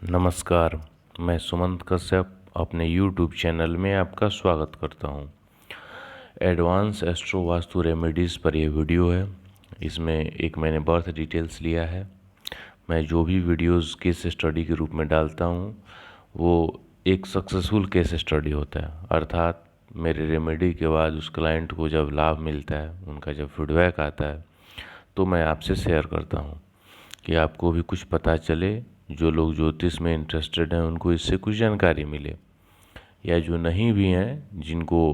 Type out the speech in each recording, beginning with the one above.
नमस्कार। मैं सुमंत कश्यप अपने YouTube चैनल में आपका स्वागत करता हूं। एडवांस एस्ट्रो वास्तु रेमेडीज़ पर यह वीडियो है। इसमें एक मैंने बर्थ डिटेल्स लिया है। मैं जो भी वीडियोस केस स्टडी के रूप में डालता हूं वो एक सक्सेसफुल केस स्टडी होता है, अर्थात मेरे रेमेडी के बाद उस क्लाइंट को जब लाभ मिलता है, उनका जब फीडबैक आता है तो मैं आपसे शेयर करता हूं कि आपको भी कुछ पता चले। जो लोग ज्योतिष में इंटरेस्टेड हैं उनको इससे कुछ जानकारी मिले, या जो नहीं भी हैं, जिनको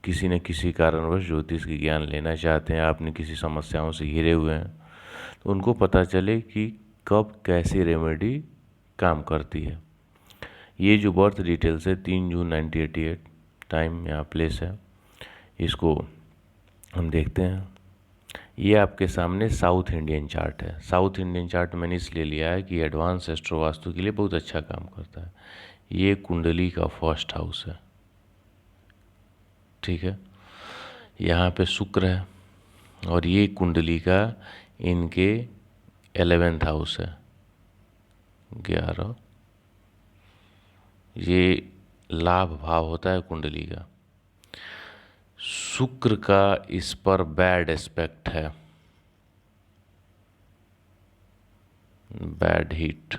किसी न किसी कारणवश ज्योतिष की ज्ञान लेना चाहते हैं, आपने किसी समस्याओं से घिरे हुए हैं, तो उनको पता चले कि कब कैसी रेमेडी काम करती है। ये जो बर्थ डिटेल्स है 3 जून 1988, टाइम यहाँ प्लेस है, इसको हम देखते हैं। ये आपके सामने साउथ इंडियन चार्ट है। साउथ इंडियन चार्ट मैंने इसलिए लिया है कि एडवांस एस्ट्रो वास्तु के लिए बहुत अच्छा काम करता है। ये कुंडली का फर्स्ट हाउस है, ठीक है। यहाँ पे शुक्र है और ये कुंडली का इनके 11th हाउस है, 11। ये लाभ भाव होता है कुंडली का। शुक्र का इस पर बैड एस्पेक्ट है, बैड हिट।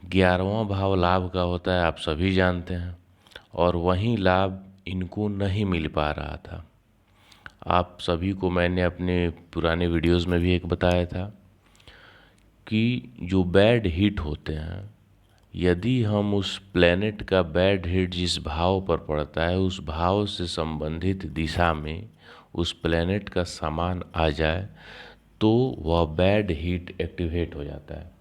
11वां भाव लाभ का होता है, आप सभी जानते हैं, और वही लाभ इनको नहीं मिल पा रहा था। आप सभी को मैंने अपने पुराने वीडियोस में भी एक बताया था कि जो बैड हिट होते हैं, यदि हम उस प्लेनेट का बैड हिट जिस भाव पर पड़ता है उस भाव से संबंधित दिशा में उस प्लेनेट का सामान आ जाए तो वह बैड हिट एक्टिवेट हो जाता है।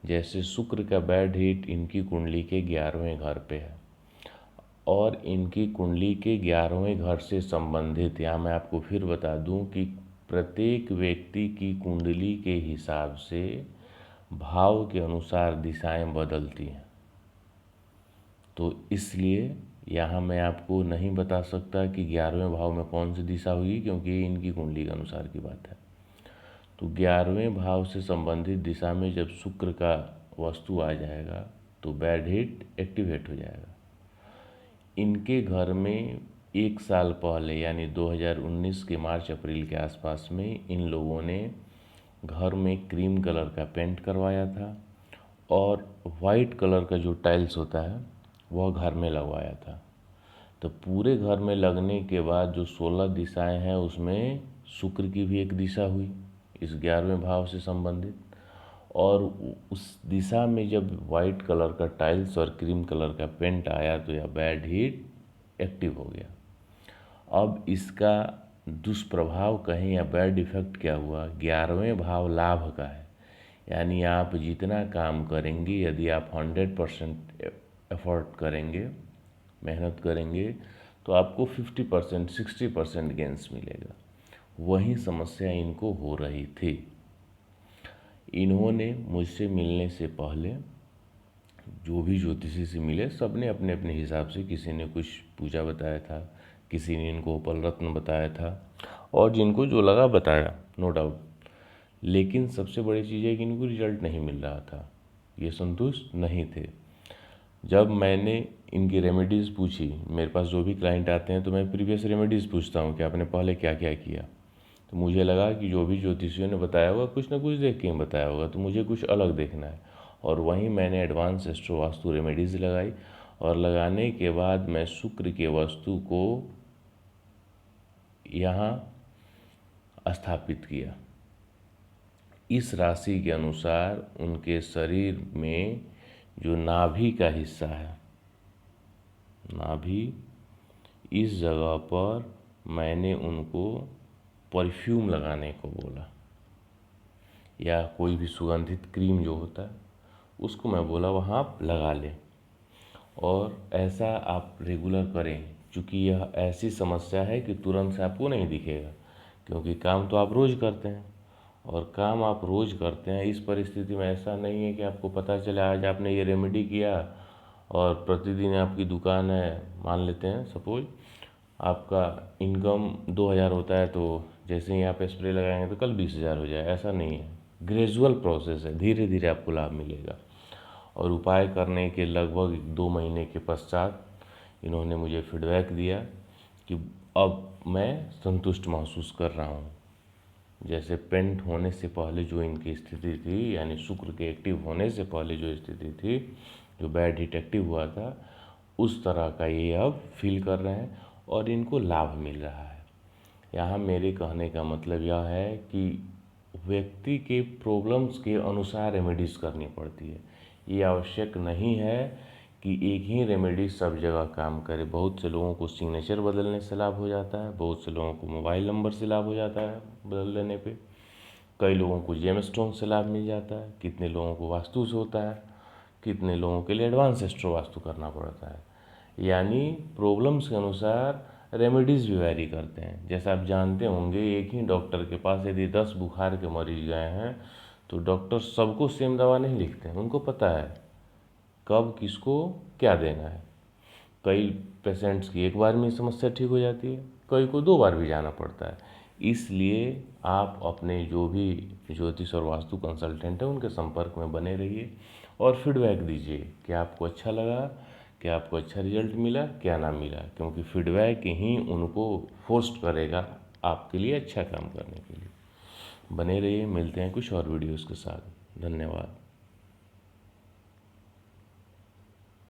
जैसे शुक्र का बैड हिट इनकी कुंडली के 11वें घर पे है, और इनकी कुंडली के 11वें घर से संबंधित, यहाँ मैं आपको फिर बता दूं कि प्रत्येक व्यक्ति की कुंडली के हिसाब से भाव के अनुसार दिशाएं बदलती हैं। तो इसलिए यहाँ मैं आपको नहीं बता सकता कि 11वें भाव में कौन सी दिशा होगी, क्योंकि ये इनकी कुंडली के अनुसार की बात है। तो 11वें भाव से संबंधित दिशा में जब शुक्र का वस्तु आ जाएगा तो बैड हिट एक्टिवेट हो जाएगा। इनके घर में 1 साल पहले यानी 2019 के मार्च अप्रैल के आसपास में इन लोगों ने घर में क्रीम कलर का पेंट करवाया था और वाइट कलर का जो टाइल्स होता है वह घर में लगवाया था। तो पूरे घर में लगने के बाद जो 16 दिशाएं हैं उसमें शुक्र की भी एक दिशा हुई इस 11वें भाव से संबंधित, और उस दिशा में जब वाइट कलर का टाइल्स और क्रीम कलर का पेंट आया तो यह बैड हीट एक्टिव हो गया। अब इसका दुष्प्रभाव कहें या बैड इफेक्ट क्या हुआ, 11वें भाव लाभ का है, यानी आप जितना काम करेंगे, यदि आप 100% एफर्ट करेंगे, मेहनत करेंगे, तो आपको 50% 60% गेंस मिलेगा। वही समस्या इनको हो रही थी। इन्होंने मुझसे मिलने से पहले जो भी ज्योतिषी से मिले, सब ने अपने अपने हिसाब से, किसी ने कुछ पूजा बताया था, किसी ने इनको उपल रत्न बताया था, और जिनको जो लगा बताया, नो डाउट। लेकिन सबसे बड़ी चीज़ है कि इनको रिजल्ट नहीं मिल रहा था, ये संतुष्ट नहीं थे। जब मैंने इनकी रेमेडीज़ पूछी, मेरे पास जो भी क्लाइंट आते हैं तो मैं प्रीवियस रेमेडीज़ पूछता हूँ कि आपने पहले क्या क्या किया, तो मुझे लगा कि जो भी ज्योतिषियों ने बताया होगा कुछ ना कुछ देख के ही बताया होगा, तो मुझे कुछ अलग देखना है। और वहीं मैंने एडवांस एस्ट्रो वास्तु रेमेडीज़ लगाई, और लगाने के बाद मैं शुक्र के वस्तु को यहाँ स्थापित किया। इस राशि के अनुसार उनके शरीर में जो नाभि का हिस्सा है, नाभि, इस जगह पर मैंने उनको परफ्यूम लगाने को बोला, या कोई भी सुगंधित क्रीम जो होता है उसको मैं बोला वहाँ आप लगा लें, और ऐसा आप रेगुलर करें। क्योंकि यह ऐसी समस्या है कि तुरंत से आपको नहीं दिखेगा, क्योंकि काम तो आप रोज़ करते हैं, और काम आप रोज़ करते हैं। इस परिस्थिति में ऐसा नहीं है कि आपको पता चला आज आपने ये रेमेडी किया और प्रतिदिन आपकी दुकान है, मान लेते हैं सपोज आपका इनकम 2000 होता है, तो जैसे ही आप स्प्रे लगाएंगे तो कल 20,000 हो जाए, ऐसा नहीं है। ग्रेजुअल प्रोसेस है, धीरे धीरे आपको लाभ मिलेगा। और उपाय करने के लगभग 2 महीने के पश्चात इन्होंने मुझे फीडबैक दिया कि अब मैं संतुष्ट महसूस कर रहा हूँ। जैसे पेंट होने से पहले जो इनकी स्थिति थी, यानी शुक्र के एक्टिव होने से पहले जो स्थिति थी, जो बैड डिटेक्टिव हुआ था, उस तरह का ये अब फील कर रहे हैं और इनको लाभ मिल रहा है। यहाँ मेरे कहने का मतलब यह है कि व्यक्ति के प्रॉब्लम्स के अनुसार रेमेडीज़ करनी पड़ती है। ये आवश्यक नहीं है कि एक ही रेमेडी सब जगह काम करे। बहुत से लोगों को सिग्नेचर बदलने से लाभ हो जाता है, बहुत से लोगों को मोबाइल नंबर से लाभ हो जाता है बदल देने पे, कई लोगों को जेम स्टोन से लाभ मिल जाता है, कितने लोगों को वास्तु से होता है, कितने लोगों के लिए एडवांस एस्ट्रो वास्तु करना पड़ता है। यानी प्रॉब्लम्स के अनुसार रेमेडीज़ भी वैरी करते हैं। जैसा आप जानते होंगे, एक ही डॉक्टर के पास यदि 10 बुखार के मरीज गए हैं तो डॉक्टर सबको सेम दवा नहीं लिखते हैं। उनको पता है कब किसको क्या देना है। कई पेशेंट्स की एक बार में समस्या ठीक हो जाती है, कई को 2 बार भी जाना पड़ता है। इसलिए आप अपने जो भी ज्योतिष और वास्तु कंसल्टेंट हैं उनके संपर्क में बने रहिए और फीडबैक दीजिए कि आपको अच्छा लगा, कि आपको अच्छा रिजल्ट मिला, क्या ना मिला, क्योंकि फीडबैक ही उनको फोर्स करेगा आपके लिए अच्छा काम करने के लिए। बने रहिए, मिलते हैं कुछ और वीडियोज़ के साथ। धन्यवाद।